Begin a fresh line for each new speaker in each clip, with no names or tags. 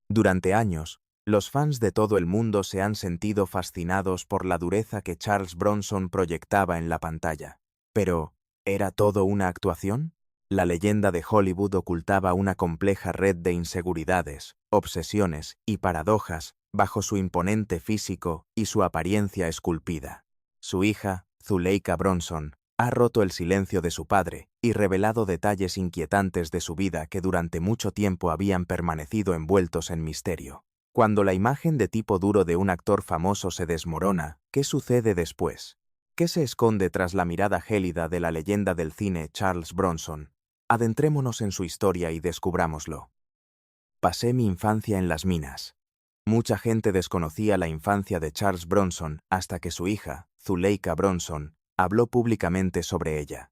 Durante años, los fans de todo el mundo se han sentido fascinados por la dureza que Charles Bronson proyectaba en la pantalla. Pero, ¿era todo una actuación? La leyenda de Hollywood ocultaba una compleja red de inseguridades, obsesiones y paradojas bajo su imponente físico y su apariencia esculpida. Su hija, Zuleika Bronson, ha roto el silencio de su padre y revelado detalles inquietantes de su vida que durante mucho tiempo habían permanecido envueltos en misterio. Cuando la imagen de tipo duro de un actor famoso se desmorona, ¿qué sucede después? ¿Qué se esconde tras la mirada gélida de la leyenda del cine Charles Bronson? Adentrémonos en su historia y descubrámoslo. Pasé mi infancia en las minas. Mucha gente desconocía la infancia de Charles Bronson hasta que su hija, Zuleika Bronson, habló públicamente sobre ella.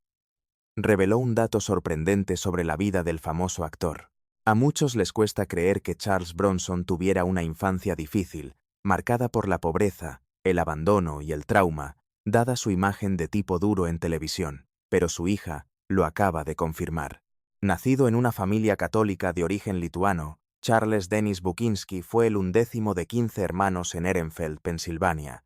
Reveló un dato sorprendente sobre la vida del famoso actor. A muchos les cuesta creer que Charles Bronson tuviera una infancia difícil, marcada por la pobreza, el abandono y el trauma, dada su imagen de tipo duro en televisión, pero su hija lo acaba de confirmar. Nacido en una familia católica de origen lituano, Charles Dennis Buczynski fue el 11º de 15 hermanos en Ehrenfeld, Pensilvania.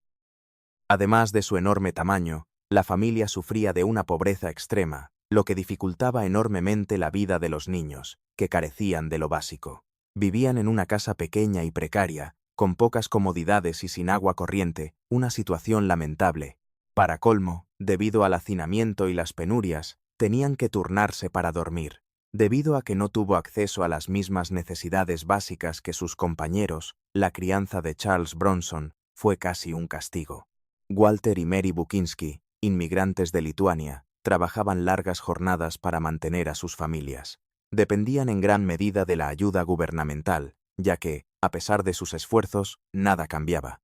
Además de su enorme tamaño, la familia sufría de una pobreza extrema, lo que dificultaba enormemente la vida de los niños, que carecían de lo básico. Vivían en una casa pequeña y precaria, con pocas comodidades y sin agua corriente, una situación lamentable. Para colmo, debido al hacinamiento y las penurias, tenían que turnarse para dormir. Debido a que no tuvo acceso a las mismas necesidades básicas que sus compañeros, la crianza de Charles Bronson fue casi un castigo. Walter y Mary Buczynski, inmigrantes de Lituania, trabajaban largas jornadas para mantener a sus familias. Dependían en gran medida de la ayuda gubernamental, ya que, a pesar de sus esfuerzos, nada cambiaba.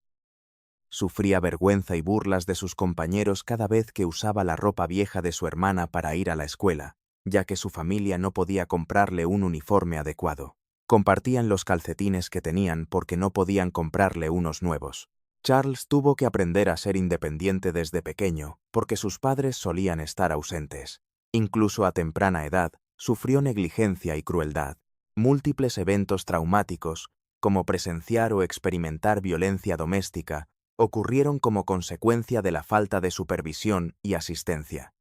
Sufría vergüenza y burlas de sus compañeros cada vez que usaba la ropa vieja de su hermana para ir a la escuela, ya que su familia no podía comprarle un uniforme adecuado. Compartían los calcetines que tenían porque no podían comprarle unos nuevos. Charles tuvo que aprender a ser independiente desde pequeño, porque sus padres solían estar ausentes. Incluso a temprana edad, sufrió negligencia y crueldad. Múltiples eventos traumáticos, como presenciar o experimentar violencia doméstica, ocurrieron como consecuencia de la falta de supervisión y asistencia.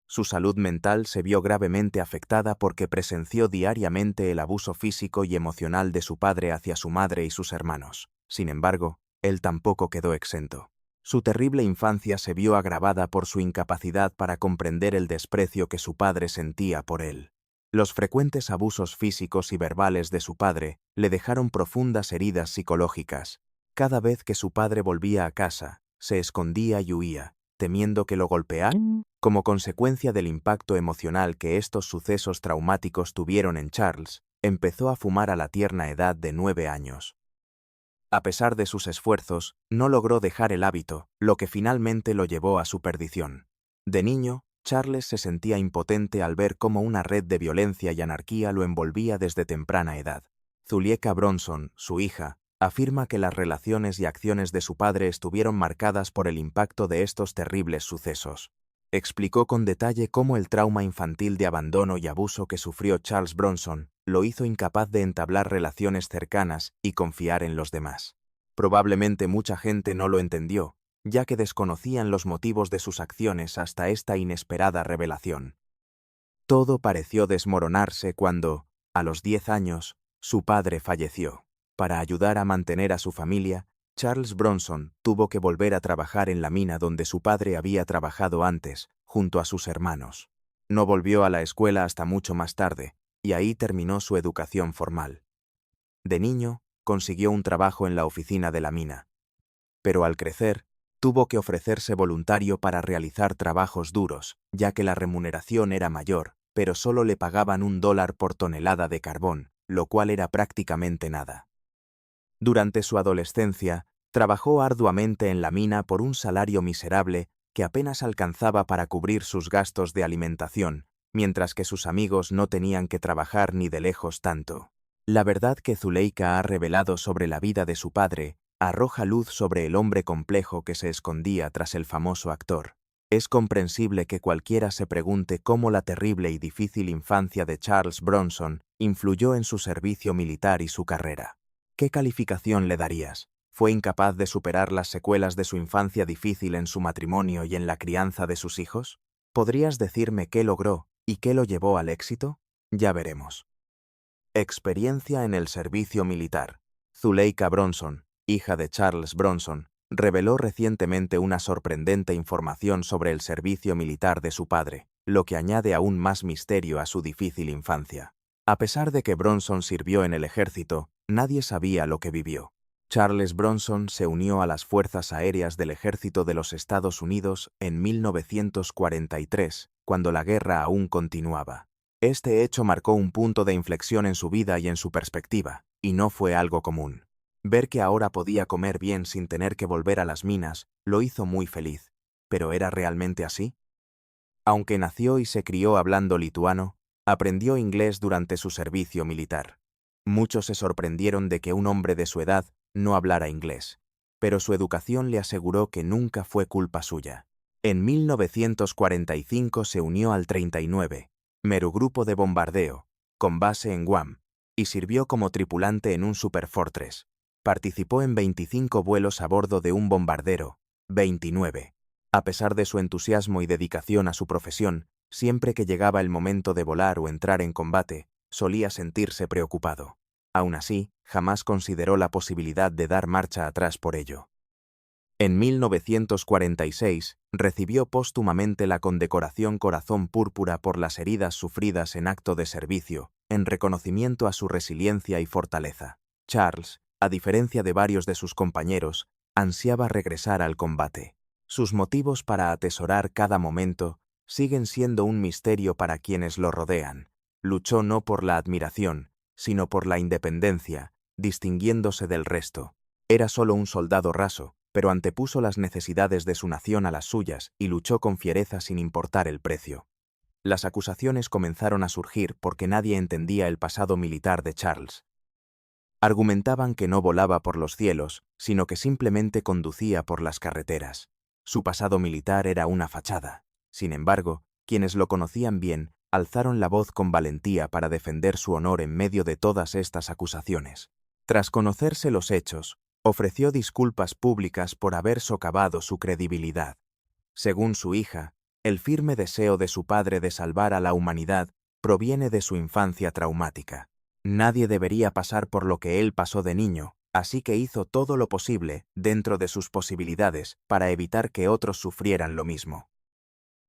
Su salud mental se vio gravemente afectada porque presenció diariamente el abuso físico y emocional de su padre hacia su madre y sus hermanos. Sin embargo, él tampoco quedó exento. Su terrible infancia se vio agravada por su incapacidad para comprender el desprecio que su padre sentía por él. Los frecuentes abusos físicos y verbales de su padre le dejaron profundas heridas psicológicas. Cada vez que su padre volvía a casa, se escondía y huía, temiendo que lo golpearan. Como consecuencia del impacto emocional que estos sucesos traumáticos tuvieron en Charles, empezó a fumar a la tierna edad de 9 años. A pesar de sus esfuerzos, no logró dejar el hábito, lo que finalmente lo llevó a su perdición. De niño, Charles se sentía impotente al ver cómo una red de violencia y anarquía lo envolvía desde temprana edad. Zuleika Bronson, su hija, afirma que las relaciones y acciones de su padre estuvieron marcadas por el impacto de estos terribles sucesos. Explicó con detalle cómo el trauma infantil de abandono y abuso que sufrió Charles Bronson lo hizo incapaz de entablar relaciones cercanas y confiar en los demás. Probablemente mucha gente no lo entendió, ya que desconocían los motivos de sus acciones hasta esta inesperada revelación. Todo pareció desmoronarse cuando, a los 10 años, su padre falleció. Para ayudar a mantener a su familia, Charles Bronson tuvo que volver a trabajar en la mina donde su padre había trabajado antes, junto a sus hermanos. No volvió a la escuela hasta mucho más tarde, y ahí terminó su educación formal. De niño, consiguió un trabajo en la oficina de la mina. Pero al crecer, tuvo que ofrecerse voluntario para realizar trabajos duros, ya que la remuneración era mayor, pero solo le pagaban $1 por tonelada de carbón, lo cual era prácticamente nada. Durante su adolescencia, trabajó arduamente en la mina por un salario miserable que apenas alcanzaba para cubrir sus gastos de alimentación, mientras que sus amigos no tenían que trabajar ni de lejos tanto. La verdad que Zuleika ha revelado sobre la vida de su padre arroja luz sobre el hombre complejo que se escondía tras el famoso actor. Es comprensible que cualquiera se pregunte cómo la terrible y difícil infancia de Charles Bronson influyó en su servicio militar y su carrera. ¿Qué calificación le darías? ¿Fue incapaz de superar las secuelas de su infancia difícil en su matrimonio y en la crianza de sus hijos? ¿Podrías decirme qué logró y qué lo llevó al éxito? Ya veremos. Experiencia en el servicio militar. Zuleika Bronson, hija de Charles Bronson, reveló recientemente una sorprendente información sobre el servicio militar de su padre, lo que añade aún más misterio a su difícil infancia. A pesar de que Bronson sirvió en el ejército, nadie sabía lo que vivió. Charles Bronson se unió a las Fuerzas Aéreas del Ejército de los Estados Unidos en 1943, cuando la guerra aún continuaba. Este hecho marcó un punto de inflexión en su vida y en su perspectiva, y no fue algo común. Ver que ahora podía comer bien sin tener que volver a las minas lo hizo muy feliz. ¿Pero era realmente así? Aunque nació y se crió hablando lituano, aprendió inglés durante su servicio militar. Muchos se sorprendieron de que un hombre de su edad no hablara inglés, pero su educación le aseguró que nunca fue culpa suya. En 1945 se unió al 39, Merugrupo de bombardeo, con base en Guam, y sirvió como tripulante en un Superfortress. Participó en 25 vuelos a bordo de un bombardero, 29. A pesar de su entusiasmo y dedicación a su profesión, siempre que llegaba el momento de volar o entrar en combate, solía sentirse preocupado. Aún así, jamás consideró la posibilidad de dar marcha atrás por ello. En 1946, recibió póstumamente la condecoración Corazón Púrpura por las heridas sufridas en acto de servicio, en reconocimiento a su resiliencia y fortaleza. Charles, a diferencia de varios de sus compañeros, ansiaba regresar al combate. Sus motivos para atesorar cada momento siguen siendo un misterio para quienes lo rodean. Luchó no por la admiración, sino por la independencia, distinguiéndose del resto. Era solo un soldado raso, pero antepuso las necesidades de su nación a las suyas y luchó con fiereza sin importar el precio. Las acusaciones comenzaron a surgir porque nadie entendía el pasado militar de Charles. Argumentaban que no volaba por los cielos, sino que simplemente conducía por las carreteras. Su pasado militar era una fachada. Sin embargo, quienes lo conocían bien alzaron la voz con valentía para defender su honor en medio de todas estas acusaciones. Tras conocerse los hechos, ofreció disculpas públicas por haber socavado su credibilidad. Según su hija, el firme deseo de su padre de salvar a la humanidad proviene de su infancia traumática. Nadie debería pasar por lo que él pasó de niño, así que hizo todo lo posible, dentro de sus posibilidades, para evitar que otros sufrieran lo mismo.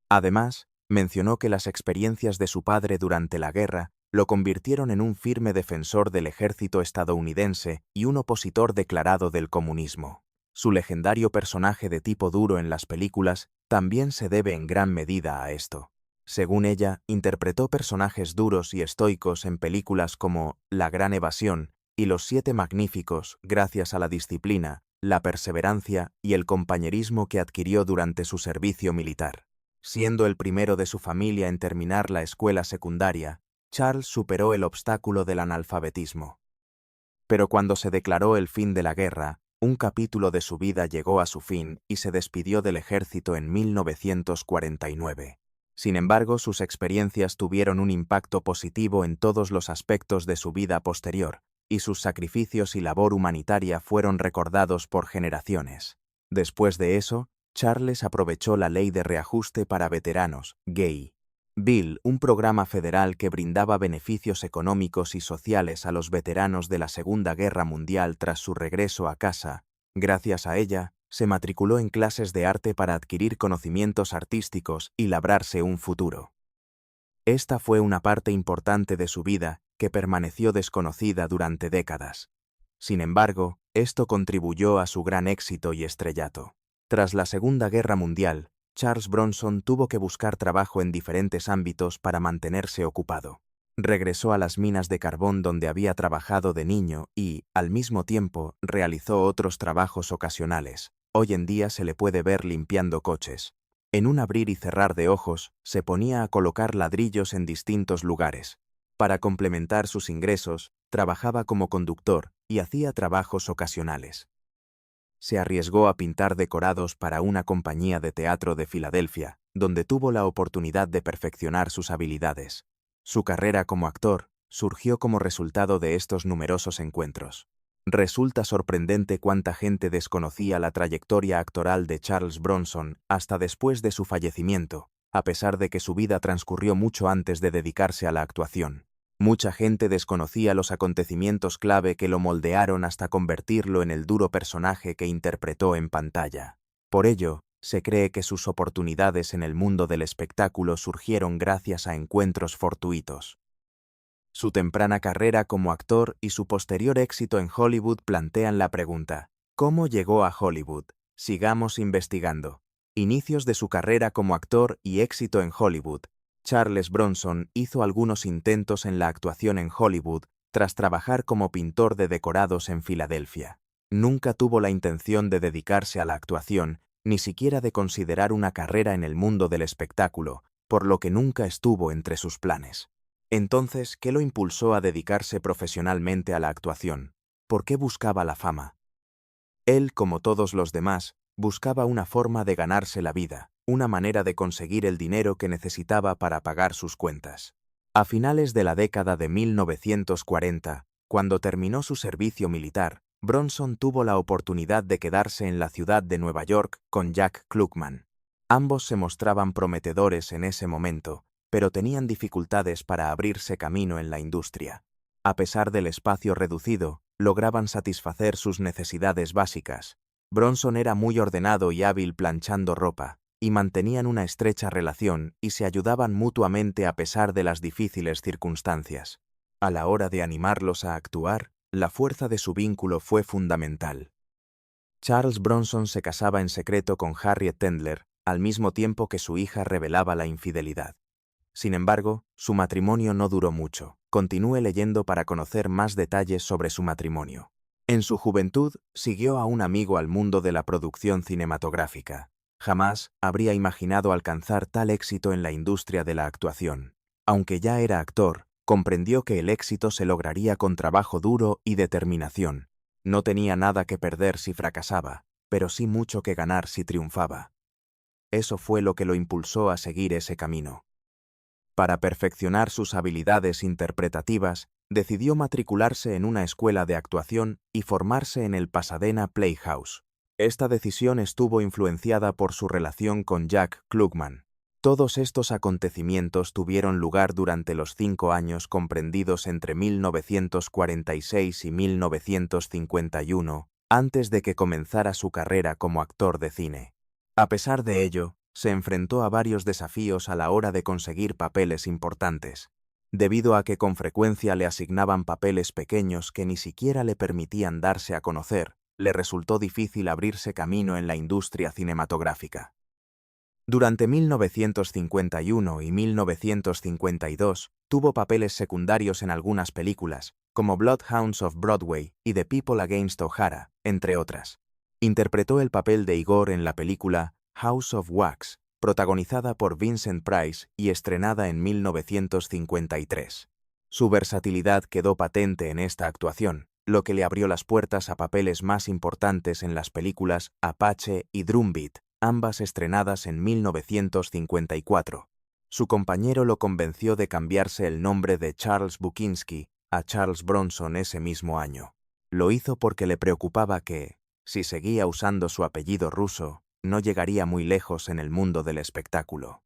Además, mencionó que las experiencias de su padre durante la guerra lo convirtieron en un firme defensor del ejército estadounidense y un opositor declarado del comunismo. Su legendario personaje de tipo duro en las películas también se debe en gran medida a esto. Según ella, interpretó personajes duros y estoicos en películas como La Gran Evasión y Los Siete Magníficos gracias a la disciplina, la perseverancia y el compañerismo que adquirió durante su servicio militar. Siendo el primero de su familia en terminar la escuela secundaria, Charles superó el obstáculo del analfabetismo. Pero cuando se declaró el fin de la guerra, un capítulo de su vida llegó a su fin y se despidió del ejército en 1949. Sin embargo, sus experiencias tuvieron un impacto positivo en todos los aspectos de su vida posterior, y sus sacrificios y labor humanitaria fueron recordados por generaciones. Después de eso, Charles aprovechó la Ley de Reajuste para Veteranos, GAY. Bill, un programa federal que brindaba beneficios económicos y sociales a los veteranos de la Segunda Guerra Mundial tras su regreso a casa. Gracias a ella, se matriculó en clases de arte para adquirir conocimientos artísticos y labrarse un futuro. Esta fue una parte importante de su vida que permaneció desconocida durante décadas. Sin embargo, esto contribuyó a su gran éxito y estrellato. Tras la Segunda Guerra Mundial, Charles Bronson tuvo que buscar trabajo en diferentes ámbitos para mantenerse ocupado. Regresó a las minas de carbón donde había trabajado de niño y, al mismo tiempo, realizó otros trabajos ocasionales. Hoy en día se le puede ver limpiando coches. En un abrir y cerrar de ojos, se ponía a colocar ladrillos en distintos lugares. Para complementar sus ingresos, trabajaba como conductor y hacía trabajos ocasionales. Se arriesgó a pintar decorados para una compañía de teatro de Filadelfia, donde tuvo la oportunidad de perfeccionar sus habilidades. Su carrera como actor surgió como resultado de estos numerosos encuentros. Resulta sorprendente cuánta gente desconocía la trayectoria actoral de Charles Bronson hasta después de su fallecimiento, a pesar de que su vida transcurrió mucho antes de dedicarse a la actuación. Mucha gente desconocía los acontecimientos clave que lo moldearon hasta convertirlo en el duro personaje que interpretó en pantalla. Por ello, se cree que sus oportunidades en el mundo del espectáculo surgieron gracias a encuentros fortuitos. Su temprana carrera como actor y su posterior éxito en Hollywood plantean la pregunta: ¿cómo llegó a Hollywood? Sigamos investigando. Inicios de su carrera como actor y éxito en Hollywood. Charles Bronson hizo algunos intentos en la actuación en Hollywood tras trabajar como pintor de decorados en Filadelfia. Nunca tuvo la intención de dedicarse a la actuación, ni siquiera de considerar una carrera en el mundo del espectáculo, por lo que nunca estuvo entre sus planes. Entonces, ¿qué lo impulsó a dedicarse profesionalmente a la actuación? ¿Por qué buscaba la fama? Él, como todos los demás, buscaba una forma de ganarse la vida, una manera de conseguir el dinero que necesitaba para pagar sus cuentas. A finales de la década de 1940, cuando terminó su servicio militar, Bronson tuvo la oportunidad de quedarse en la ciudad de Nueva York con Jack Klugman. Ambos se mostraban prometedores en ese momento, pero tenían dificultades para abrirse camino en la industria. A pesar del espacio reducido, lograban satisfacer sus necesidades básicas. Bronson era muy ordenado y hábil planchando ropa, y mantenían una estrecha relación y se ayudaban mutuamente a pesar de las difíciles circunstancias. A la hora de animarlos a actuar, la fuerza de su vínculo fue fundamental. Charles Bronson se casaba en secreto con Harriet Tendler, al mismo tiempo que su hija revelaba la infidelidad. Sin embargo, su matrimonio no duró mucho. Continúe leyendo para conocer más detalles sobre su matrimonio. En su juventud, siguió a un amigo al mundo de la producción cinematográfica. Jamás habría imaginado alcanzar tal éxito en la industria de la actuación. Aunque ya era actor, comprendió que el éxito se lograría con trabajo duro y determinación. No tenía nada que perder si fracasaba, pero sí mucho que ganar si triunfaba. Eso fue lo que lo impulsó a seguir ese camino. Para perfeccionar sus habilidades interpretativas, decidió matricularse en una escuela de actuación y formarse en el Pasadena Playhouse. Esta decisión estuvo influenciada por su relación con Jack Klugman. Todos estos acontecimientos tuvieron lugar durante los 5 años comprendidos entre 1946 y 1951, antes de que comenzara su carrera como actor de cine. A pesar de ello, se enfrentó a varios desafíos a la hora de conseguir papeles importantes, debido a que con frecuencia le asignaban papeles pequeños que ni siquiera le permitían darse a conocer. Le resultó difícil abrirse camino en la industria cinematográfica. Durante 1951 y 1952, tuvo papeles secundarios en algunas películas, como Bloodhounds of Broadway y The People Against O'Hara, entre otras. Interpretó el papel de Igor en la película House of Wax, protagonizada por Vincent Price y estrenada en 1953. Su versatilidad quedó patente en esta actuación, lo que le abrió las puertas a papeles más importantes en las películas Apache y Drumbeat, ambas estrenadas en 1954. Su compañero lo convenció de cambiarse el nombre de Charles Bukowski a Charles Bronson ese mismo año. Lo hizo porque le preocupaba que, si seguía usando su apellido ruso, no llegaría muy lejos en el mundo del espectáculo.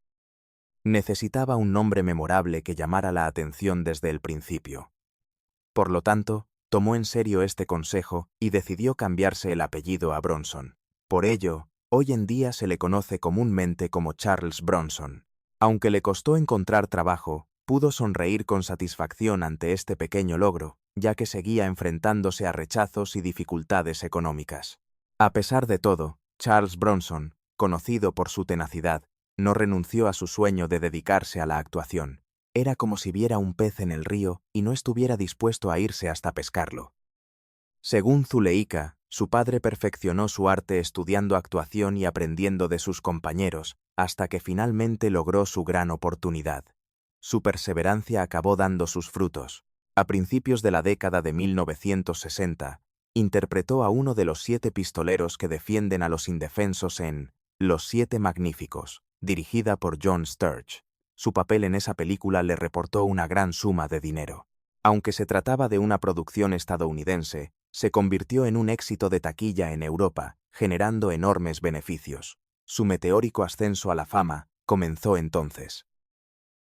Necesitaba un nombre memorable que llamara la atención desde el principio. Por lo tanto, tomó en serio este consejo y decidió cambiarse el apellido a Bronson. Por ello, hoy en día se le conoce comúnmente como Charles Bronson. Aunque le costó encontrar trabajo, pudo sonreír con satisfacción ante este pequeño logro, ya que seguía enfrentándose a rechazos y dificultades económicas. A pesar de todo, Charles Bronson, conocido por su tenacidad, no renunció a su sueño de dedicarse a la actuación. Era como si viera un pez en el río y no estuviera dispuesto a irse hasta pescarlo. Según Zuleika, su padre perfeccionó su arte estudiando actuación y aprendiendo de sus compañeros, hasta que finalmente logró su gran oportunidad. Su perseverancia acabó dando sus frutos. A principios de la década de 1960, interpretó a uno de los 7 pistoleros que defienden a los indefensos en Los 7 Magníficos, dirigida por John Sturge. Su papel en esa película le reportó una gran suma de dinero. Aunque se trataba de una producción estadounidense, se convirtió en un éxito de taquilla en Europa, generando enormes beneficios. Su meteórico ascenso a la fama comenzó entonces.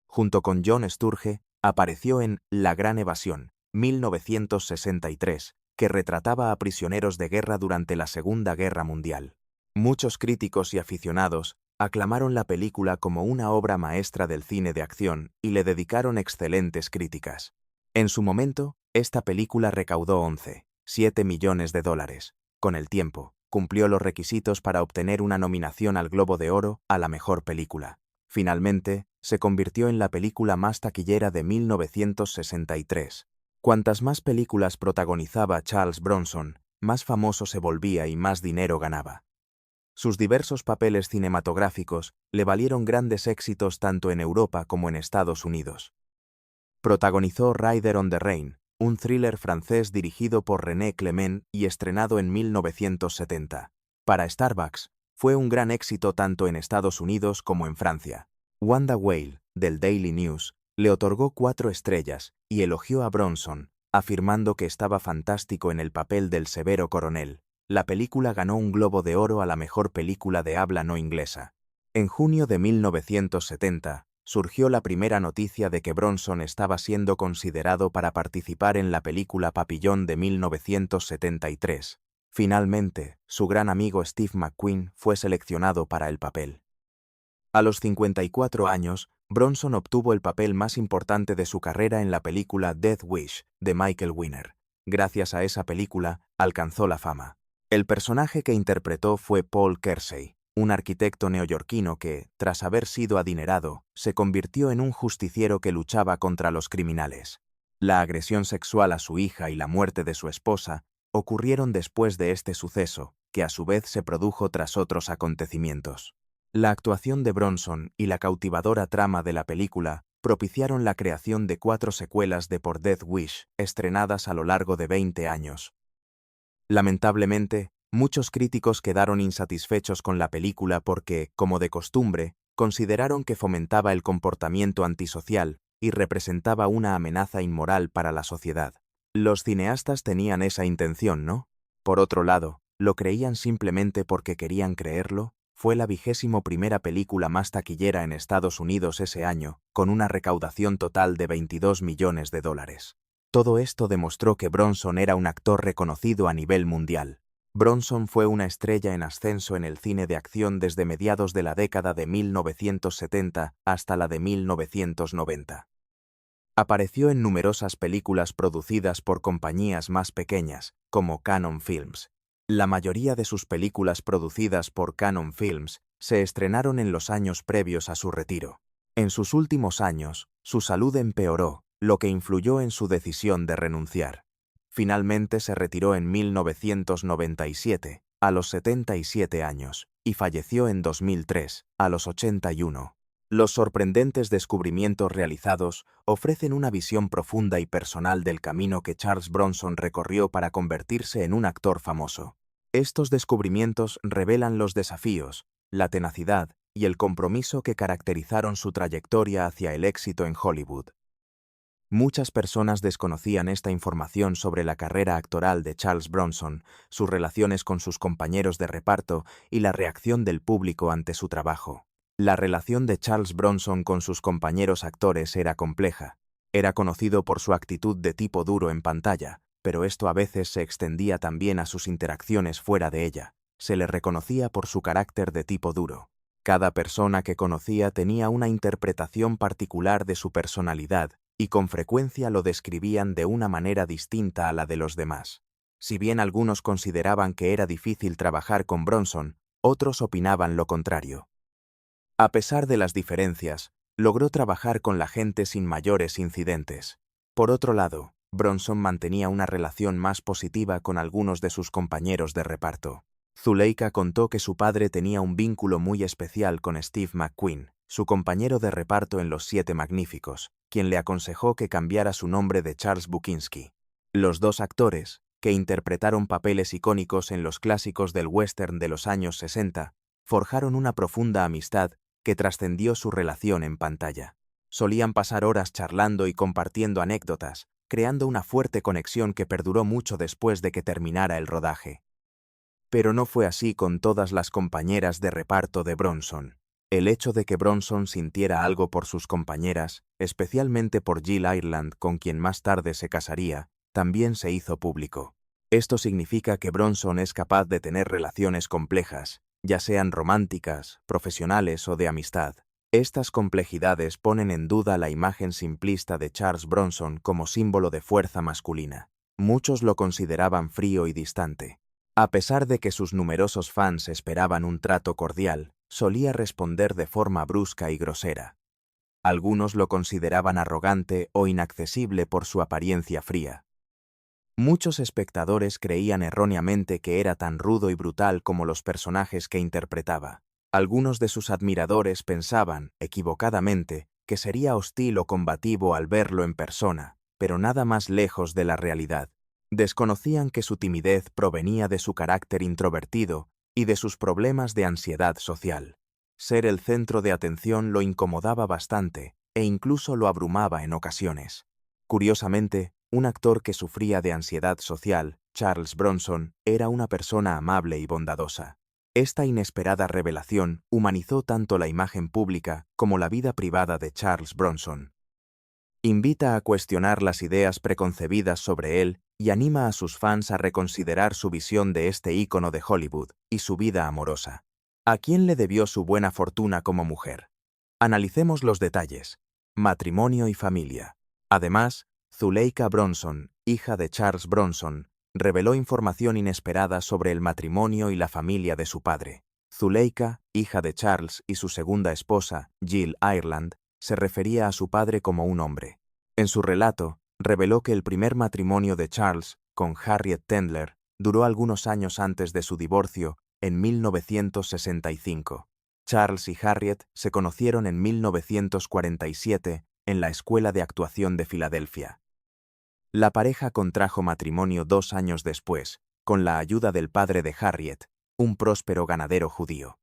Junto con John Sturge, apareció en La Gran Evasión, 1963, que retrataba a prisioneros de guerra durante la Segunda Guerra Mundial. Muchos críticos y aficionados aclamaron la película como una obra maestra del cine de acción y le dedicaron excelentes críticas. En su momento, esta película recaudó 11,7 millones de dólares. Con el tiempo, cumplió los requisitos para obtener una nominación al Globo de Oro a la mejor película. Finalmente, se convirtió en la película más taquillera de 1963. Cuantas más películas protagonizaba Charles Bronson, más famoso se volvía y más dinero ganaba. Sus diversos papeles cinematográficos le valieron grandes éxitos tanto en Europa como en Estados Unidos. Protagonizó Rider on the Rain, un thriller francés dirigido por René Clement y estrenado en 1970. Para Starbucks, fue un gran éxito tanto en Estados Unidos como en Francia. Wanda Whale, del Daily News, le otorgó 4 estrellas y elogió a Bronson, afirmando que estaba fantástico en el papel del severo coronel. La película ganó un Globo de Oro a la mejor película de habla no inglesa. En junio de 1970, surgió la primera noticia de que Bronson estaba siendo considerado para participar en la película Papillón de 1973. Finalmente, su gran amigo Steve McQueen fue seleccionado para el papel. A los 54 años, Bronson obtuvo el papel más importante de su carrera en la película Death Wish, de Michael Winner. Gracias a esa película, alcanzó la fama. El personaje que interpretó fue Paul Kersey, un arquitecto neoyorquino que, tras haber sido adinerado, se convirtió en un justiciero que luchaba contra los criminales. La agresión sexual a su hija y la muerte de su esposa ocurrieron después de este suceso, que a su vez se produjo tras otros acontecimientos. La actuación de Bronson y la cautivadora trama de la película propiciaron la creación de 4 secuelas de Por Death Wish, estrenadas a lo largo de 20 años. Lamentablemente, muchos críticos quedaron insatisfechos con la película porque, como de costumbre, consideraron que fomentaba el comportamiento antisocial y representaba una amenaza inmoral para la sociedad. Los cineastas tenían esa intención, ¿no? Por otro lado, ¿lo creían simplemente porque querían creerlo? Fue la 21ª película más taquillera en Estados Unidos ese año, con una recaudación total de 22 millones de dólares. Todo esto demostró que Bronson era un actor reconocido a nivel mundial. Bronson fue una estrella en ascenso en el cine de acción desde mediados de la década de 1970 hasta la de 1990. Apareció en numerosas películas producidas por compañías más pequeñas, como Cannon Films. La mayoría de sus películas producidas por Cannon Films se estrenaron en los años previos a su retiro. En sus últimos años, su salud empeoró, lo que influyó en su decisión de renunciar. Finalmente se retiró en 1997, a los 77 años, y falleció en 2003, a los 81. Los sorprendentes descubrimientos realizados ofrecen una visión profunda y personal del camino que Charles Bronson recorrió para convertirse en un actor famoso. Estos descubrimientos revelan los desafíos, la tenacidad y el compromiso que caracterizaron su trayectoria hacia el éxito en Hollywood. Muchas personas desconocían esta información sobre la carrera actoral de Charles Bronson, sus relaciones con sus compañeros de reparto y la reacción del público ante su trabajo. La relación de Charles Bronson con sus compañeros actores era compleja. Era conocido por su actitud de tipo duro en pantalla, pero esto a veces se extendía también a sus interacciones fuera de ella. Se le reconocía por su carácter de tipo duro. Cada persona que conocía tenía una interpretación particular de su personalidad, y con frecuencia lo describían de una manera distinta a la de los demás. Si bien algunos consideraban que era difícil trabajar con Bronson, otros opinaban lo contrario. A pesar de las diferencias, logró trabajar con la gente sin mayores incidentes. Por otro lado, Bronson mantenía una relación más positiva con algunos de sus compañeros de reparto. Zuleika contó que su padre tenía un vínculo muy especial con Steve McQueen, su compañero de reparto en Los Siete Magníficos, quien le aconsejó que cambiara su nombre de Charles Bukowski. Los dos actores, que interpretaron papeles icónicos en los clásicos del western de los años 60, forjaron una profunda amistad que trascendió su relación en pantalla. Solían pasar horas charlando y compartiendo anécdotas, creando una fuerte conexión que perduró mucho después de que terminara el rodaje. Pero no fue así con todas las compañeras de reparto de Bronson. El hecho de que Bronson sintiera algo por sus compañeras, especialmente por Jill Ireland, con quien más tarde se casaría, también se hizo público. Esto significa que Bronson es capaz de tener relaciones complejas, ya sean románticas, profesionales o de amistad. Estas complejidades ponen en duda la imagen simplista de Charles Bronson como símbolo de fuerza masculina. Muchos lo consideraban frío y distante. A pesar de que sus numerosos fans esperaban un trato cordial, solía responder de forma brusca y grosera. Algunos lo consideraban arrogante o inaccesible por su apariencia fría. Muchos espectadores creían erróneamente que era tan rudo y brutal como los personajes que interpretaba. Algunos de sus admiradores pensaban, equivocadamente, que sería hostil o combativo al verlo en persona, pero nada más lejos de la realidad. Desconocían que su timidez provenía de su carácter introvertido y de sus problemas de ansiedad social. Ser el centro de atención lo incomodaba bastante e incluso lo abrumaba en ocasiones. Curiosamente, un actor que sufría de ansiedad social, Charles Bronson, era una persona amable y bondadosa. Esta inesperada revelación humanizó tanto la imagen pública como la vida privada de Charles Bronson. Invita a cuestionar las ideas preconcebidas sobre él y anima a sus fans a reconsiderar su visión de este ícono de Hollywood y su vida amorosa. ¿A quién le debió su buena fortuna como mujer? Analicemos los detalles. Matrimonio y familia. Además, Zuleika Bronson, hija de Charles Bronson, reveló información inesperada sobre el matrimonio y la familia de su padre. Zuleika, hija de Charles y su segunda esposa, Jill Ireland, se refería a su padre como un hombre. En su relato, reveló que el primer matrimonio de Charles, con Harriet Tendler, duró algunos años antes de su divorcio, en 1965. Charles y Harriet se conocieron en 1947 en la Escuela de Actuación de Filadelfia. La pareja contrajo matrimonio 2 años después, con la ayuda del padre de Harriet, un próspero ganadero judío.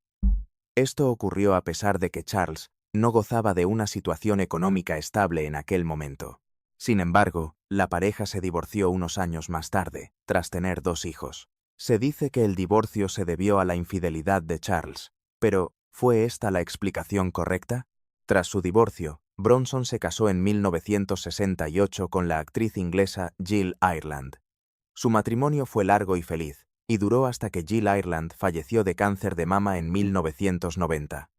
Esto ocurrió a pesar de que Charles no gozaba de una situación económica estable en aquel momento. Sin embargo, la pareja se divorció unos años más tarde, tras tener 2 hijos. Se dice que el divorcio se debió a la infidelidad de Charles, pero ¿fue esta la explicación correcta? Tras su divorcio, Bronson se casó en 1968 con la actriz inglesa Jill Ireland. Su matrimonio fue largo y feliz, y duró hasta que Jill Ireland falleció de cáncer de mama en 1990.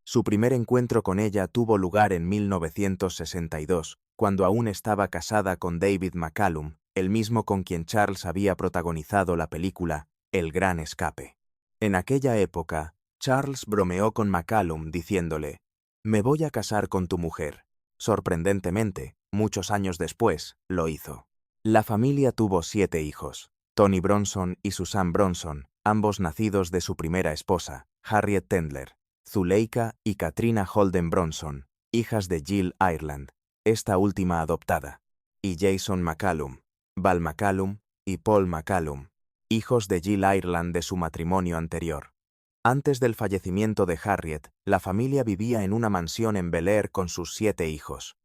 Su primer encuentro con ella tuvo lugar en 1962, cuando aún estaba casada con David McCallum, el mismo con quien Charles había protagonizado la película El Gran Escape. En aquella época, Charles bromeó con McCallum diciéndole: «Me voy a casar con tu mujer». Sorprendentemente, muchos años después, lo hizo. La familia tuvo 7 hijos: Tony Bronson y Susan Bronson, ambos nacidos de su primera esposa, Harriet Tendler; Zuleika y Katrina Holden Bronson, hijas de Jill Ireland, esta última adoptada; y Jason McCallum, Val McCallum y Paul McCallum, hijos de Jill Ireland de su matrimonio anterior. Antes del fallecimiento de Harriet, la familia vivía en una mansión en Bel Air con sus 7 hijos.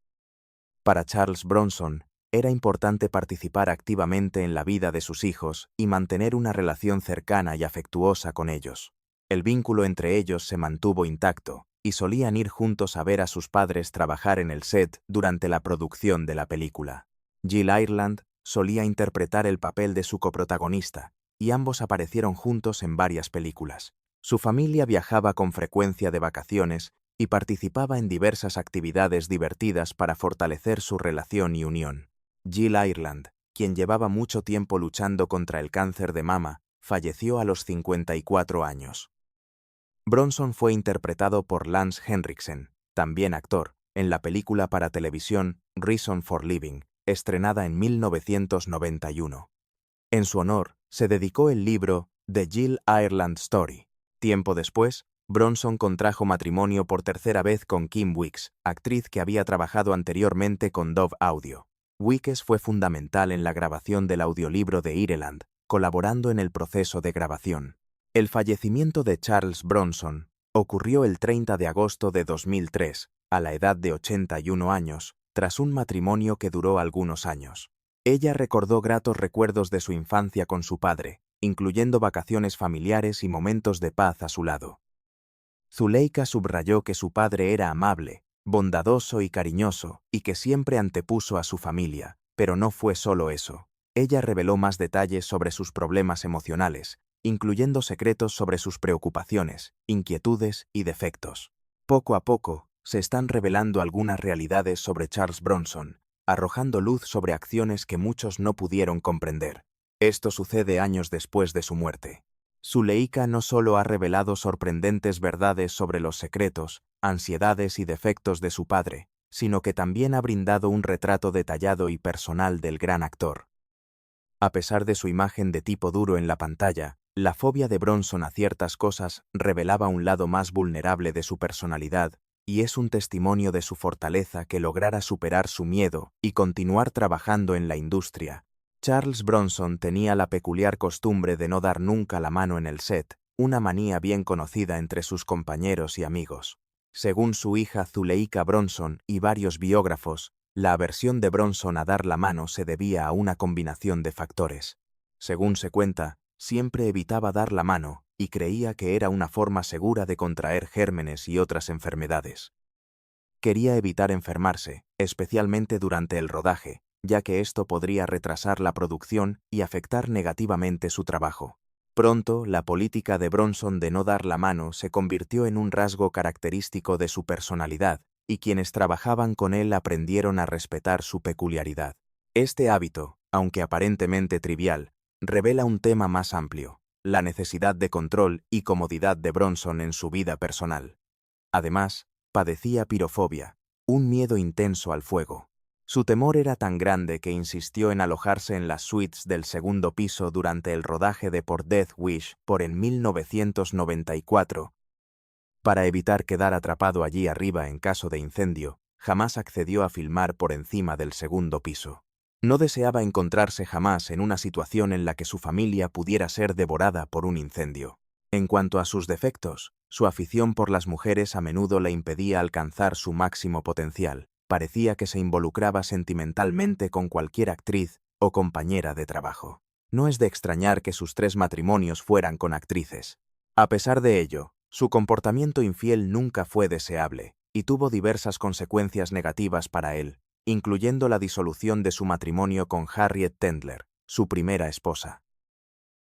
Para Charles Bronson, era importante participar activamente en la vida de sus hijos y mantener una relación cercana y afectuosa con ellos. El vínculo entre ellos se mantuvo intacto, y solían ir juntos a ver a sus padres trabajar en el set durante la producción de la película. Jill Ireland solía interpretar el papel de su coprotagonista, y ambos aparecieron juntos en varias películas. Su familia viajaba con frecuencia de vacaciones y participaba en diversas actividades divertidas para fortalecer su relación y unión. Jill Ireland, quien llevaba mucho tiempo luchando contra el cáncer de mama, falleció a los 54 años. Bronson fue interpretado por Lance Henriksen, también actor, en la película para televisión Reason for Living, estrenada en 1991. En su honor, se dedicó el libro The Jill Ireland Story. Tiempo después, Bronson contrajo matrimonio por tercera vez con Kim Weeks, actriz que había trabajado anteriormente con Dove Audio. Weeks fue fundamental en la grabación del audiolibro de Ireland, colaborando en el proceso de grabación. El fallecimiento de Charles Bronson ocurrió el 30 de agosto de 2003, a la edad de 81 años, tras un matrimonio que duró algunos años. Ella recordó gratos recuerdos de su infancia con su padre, incluyendo vacaciones familiares y momentos de paz a su lado. Zuleika subrayó que su padre era amable, bondadoso y cariñoso, y que siempre antepuso a su familia, pero no fue solo eso. Ella reveló más detalles sobre sus problemas emocionales, incluyendo secretos sobre sus preocupaciones, inquietudes y defectos. Poco a poco, se están revelando algunas realidades sobre Charles Bronson, arrojando luz sobre acciones que muchos no pudieron comprender. Esto sucede años después de su muerte. Zuleika no solo ha revelado sorprendentes verdades sobre los secretos, ansiedades y defectos de su padre, sino que también ha brindado un retrato detallado y personal del gran actor. A pesar de su imagen de tipo duro en la pantalla, la fobia de Bronson a ciertas cosas revelaba un lado más vulnerable de su personalidad, y es un testimonio de su fortaleza que lograra superar su miedo y continuar trabajando en la industria. Charles Bronson tenía la peculiar costumbre de no dar nunca la mano en el set, una manía bien conocida entre sus compañeros y amigos. Según su hija Zuleika Bronson y varios biógrafos, la aversión de Bronson a dar la mano se debía a una combinación de factores. Según se cuenta, siempre evitaba dar la mano y creía que era una forma segura de contraer gérmenes y otras enfermedades. Quería evitar enfermarse, especialmente durante el rodaje, ya que esto podría retrasar la producción y afectar negativamente su trabajo. Pronto, la política de Bronson de no dar la mano se convirtió en un rasgo característico de su personalidad, y quienes trabajaban con él aprendieron a respetar su peculiaridad. Este hábito, aunque aparentemente trivial, revela un tema más amplio: la necesidad de control y comodidad de Bronson en su vida personal. Además, padecía pirofobia, un miedo intenso al fuego. Su temor era tan grande que insistió en alojarse en las suites del segundo piso durante el rodaje de Por Death Wish en 1994. Para evitar quedar atrapado allí arriba en caso de incendio, jamás accedió a filmar por encima del segundo piso. No deseaba encontrarse jamás en una situación en la que su familia pudiera ser devorada por un incendio. En cuanto a sus defectos, su afición por las mujeres a menudo le impedía alcanzar su máximo potencial. Parecía que se involucraba sentimentalmente con cualquier actriz o compañera de trabajo. No es de extrañar que sus 3 matrimonios fueran con actrices. A pesar de ello, su comportamiento infiel nunca fue deseable, y tuvo diversas consecuencias negativas para él, incluyendo la disolución de su matrimonio con Harriet Tendler, su primera esposa.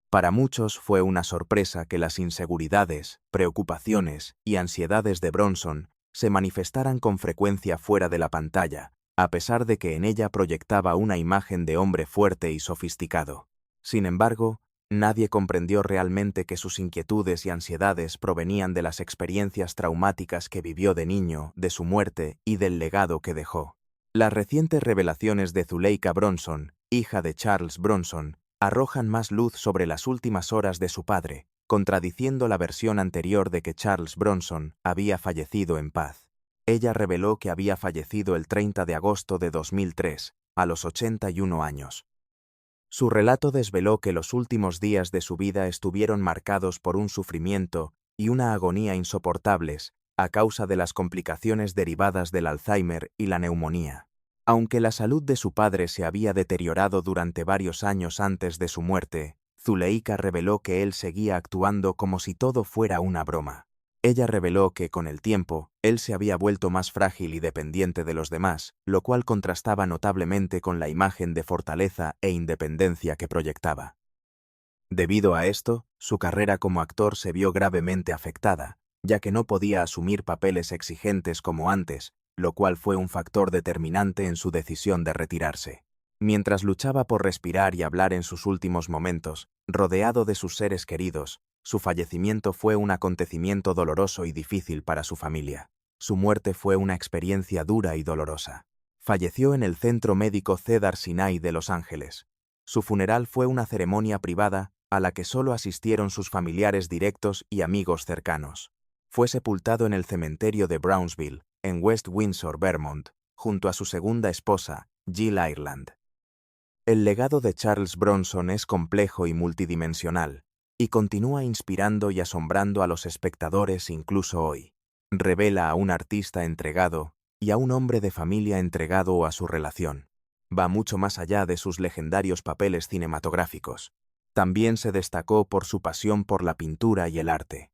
Para muchos fue una sorpresa que las inseguridades, preocupaciones y ansiedades de Bronson se manifestaran con frecuencia fuera de la pantalla, a pesar de que en ella proyectaba una imagen de hombre fuerte y sofisticado. Sin embargo, nadie comprendió realmente que sus inquietudes y ansiedades provenían de las experiencias traumáticas que vivió de niño, de su muerte y del legado que dejó. Las recientes revelaciones de Zuleika Bronson, hija de Charles Bronson, arrojan más luz sobre las últimas horas de su padre, contradiciendo la versión anterior de que Charles Bronson había fallecido en paz. Ella reveló que había fallecido el 30 de agosto de 2003, a los 81 años. Su relato desveló que los últimos días de su vida estuvieron marcados por un sufrimiento y una agonía insoportables a causa de las complicaciones derivadas del Alzheimer y la neumonía. Aunque la salud de su padre se había deteriorado durante varios años antes de su muerte, Zuleika reveló que él seguía actuando como si todo fuera una broma. Ella reveló que, con el tiempo, él se había vuelto más frágil y dependiente de los demás, lo cual contrastaba notablemente con la imagen de fortaleza e independencia que proyectaba. Debido a esto, su carrera como actor se vio gravemente afectada, ya que no podía asumir papeles exigentes como antes, lo cual fue un factor determinante en su decisión de retirarse. Mientras luchaba por respirar y hablar en sus últimos momentos, rodeado de sus seres queridos, su fallecimiento fue un acontecimiento doloroso y difícil para su familia. Su muerte fue una experiencia dura y dolorosa. Falleció en el Centro Médico Cedars-Sinai de Los Ángeles. Su funeral fue una ceremonia privada a la que solo asistieron sus familiares directos y amigos cercanos. Fue sepultado en el cementerio de Brownsville, en West Windsor, Vermont, junto a su segunda esposa, Jill Ireland. El legado de Charles Bronson es complejo y multidimensional, y continúa inspirando y asombrando a los espectadores incluso hoy. Revela a un artista entregado, y a un hombre de familia entregado a su relación. Va mucho más allá de sus legendarios papeles cinematográficos. También se destacó por su pasión por la pintura y el arte.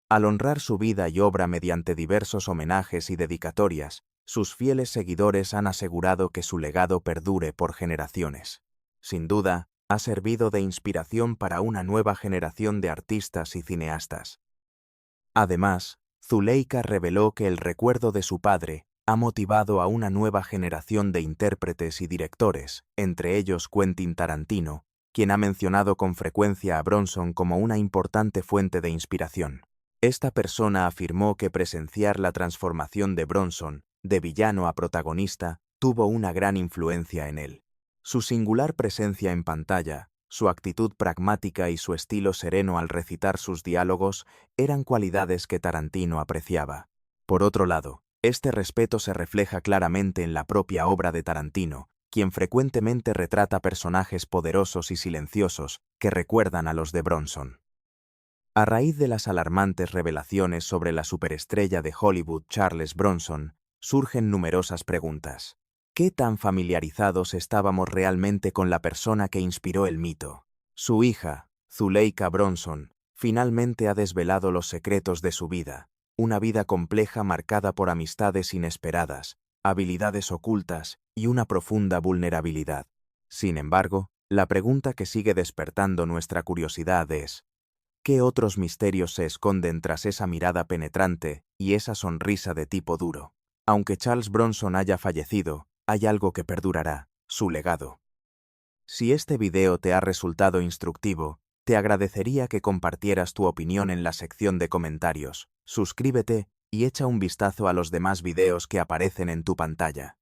Al honrar su vida y obra mediante diversos homenajes y dedicatorias, sus fieles seguidores han asegurado que su legado perdure por generaciones. Sin duda, ha servido de inspiración para una nueva generación de artistas y cineastas. Además, Zuleika reveló que el recuerdo de su padre ha motivado a una nueva generación de intérpretes y directores, entre ellos Quentin Tarantino, quien ha mencionado con frecuencia a Bronson como una importante fuente de inspiración. Esta persona afirmó que presenciar la transformación de Bronson, de villano a protagonista, tuvo una gran influencia en él. Su singular presencia en pantalla, su actitud pragmática y su estilo sereno al recitar sus diálogos eran cualidades que Tarantino apreciaba. Por otro lado, este respeto se refleja claramente en la propia obra de Tarantino, quien frecuentemente retrata personajes poderosos y silenciosos que recuerdan a los de Bronson. A raíz de las alarmantes revelaciones sobre la superestrella de Hollywood Charles Bronson, surgen numerosas preguntas. ¿Qué tan familiarizados estábamos realmente con la persona que inspiró el mito? Su hija, Zuleika Bronson, finalmente ha desvelado los secretos de su vida, una vida compleja marcada por amistades inesperadas, habilidades ocultas y una profunda vulnerabilidad. Sin embargo, la pregunta que sigue despertando nuestra curiosidad es: ¿qué otros misterios se esconden tras esa mirada penetrante y esa sonrisa de tipo duro? Aunque Charles Bronson haya fallecido, hay algo que perdurará: su legado. Si este video te ha resultado instructivo, te agradecería que compartieras tu opinión en la sección de comentarios. Suscríbete y echa un vistazo a los demás videos que aparecen en tu pantalla.